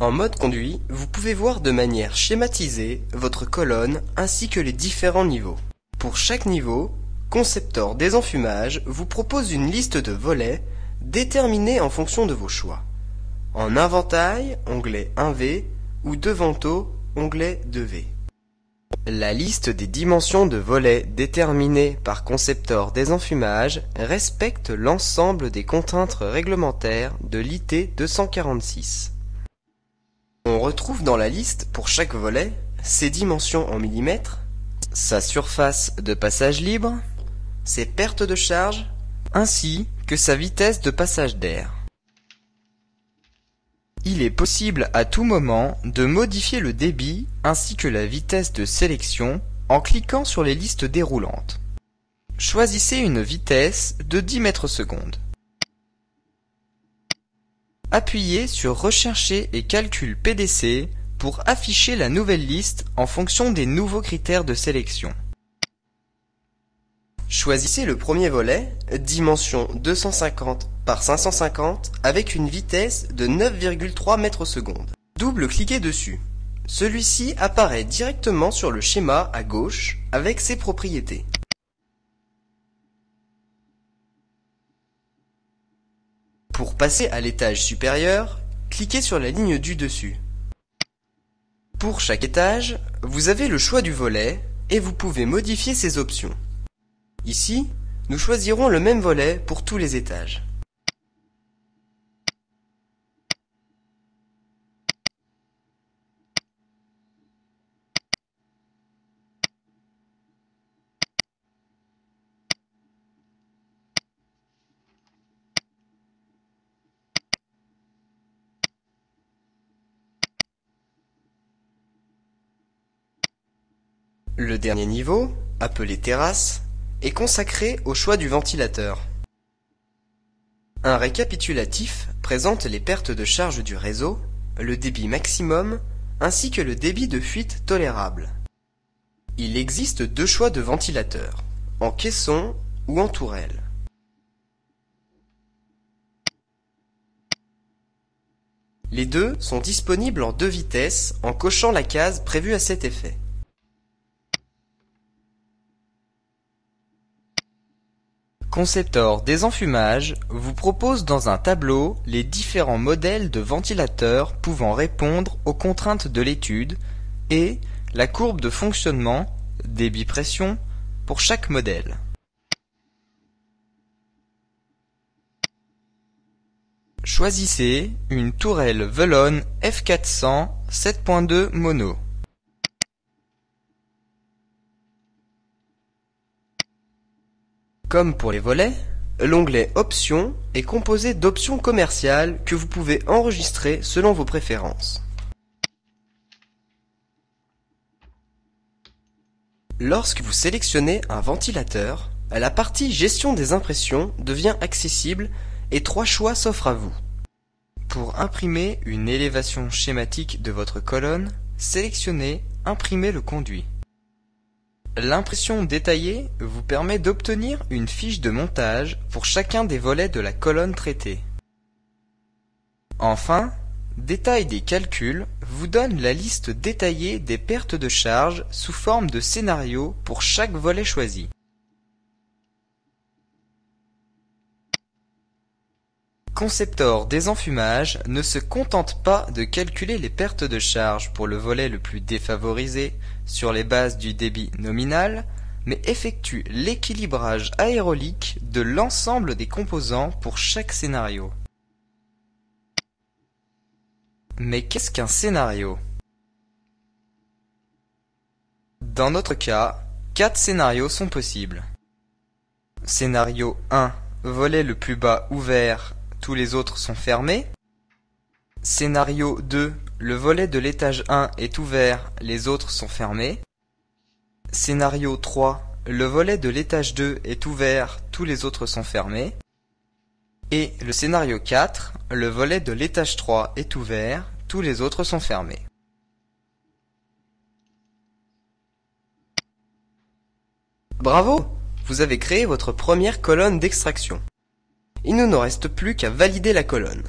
En mode conduit, vous pouvez voir de manière schématisée votre colonne ainsi que les différents niveaux. Pour chaque niveau, Conceptor Désenfumage vous propose une liste de volets déterminée en fonction de vos choix. En inventail, onglet 1V ou Devanto, onglet 2V. La liste des dimensions de volets déterminées par Conceptor Désenfumage respecte l'ensemble des contraintes réglementaires de l'IT 246. On retrouve dans la liste pour chaque volet ses dimensions en millimètres, sa surface de passage libre, ses pertes de charge, ainsi que sa vitesse de passage d'air. Il est possible à tout moment de modifier le débit ainsi que la vitesse de sélection en cliquant sur les listes déroulantes. Choisissez une vitesse de 10 mètres secondes. Appuyez sur Rechercher et calcul PDC pour afficher la nouvelle liste en fonction des nouveaux critères de sélection. Choisissez le premier volet, dimension 250 par 550 avec une vitesse de 9,3 mètres secondes. Double-cliquez dessus. Celui-ci apparaît directement sur le schéma à gauche avec ses propriétés. Pour passer à l'étage supérieur, cliquez sur la ligne du dessus. Pour chaque étage, vous avez le choix du volet et vous pouvez modifier ses options. Ici, nous choisirons le même volet pour tous les étages. Le dernier niveau, appelé terrasse, est consacré au choix du ventilateur. Un récapitulatif présente les pertes de charge du réseau, le débit maximum, ainsi que le débit de fuite tolérable. Il existe deux choix de ventilateur, en caisson ou en tourelle. Les deux sont disponibles en deux vitesses en cochant la case prévue à cet effet. Conceptor Désenfumage vous propose dans un tableau les différents modèles de ventilateurs pouvant répondre aux contraintes de l'étude et la courbe de fonctionnement, débit-pression, pour chaque modèle. Choisissez une tourelle Velon F400 7.2 mono. Comme pour les volets, l'onglet Options est composé d'options commerciales que vous pouvez enregistrer selon vos préférences. Lorsque vous sélectionnez un ventilateur, la partie Gestion des impressions devient accessible et trois choix s'offrent à vous. Pour imprimer une élévation schématique de votre colonne, sélectionnez Imprimer le conduit. L'impression détaillée vous permet d'obtenir une fiche de montage pour chacun des volets de la colonne traitée. Enfin, Détail des calculs vous donne la liste détaillée des pertes de charge sous forme de scénario pour chaque volet choisi. Conceptor Désenfumage ne se contente pas de calculer les pertes de charge pour le volet le plus défavorisé sur les bases du débit nominal, mais effectue l'équilibrage aérolique de l'ensemble des composants pour chaque scénario. Mais qu'est-ce qu'un scénario? Dans notre cas, 4 scénarios sont possibles. Scénario 1, volet le plus bas ouvert, tous les autres sont fermés. Scénario 2, le volet de l'étage 1 est ouvert, les autres sont fermés. Scénario 3, le volet de l'étage 2 est ouvert, tous les autres sont fermés. Et le scénario 4, le volet de l'étage 3 est ouvert, tous les autres sont fermés. Bravo! Vous avez créé votre première colonne d'extraction. Il ne nous reste plus qu'à valider la colonne.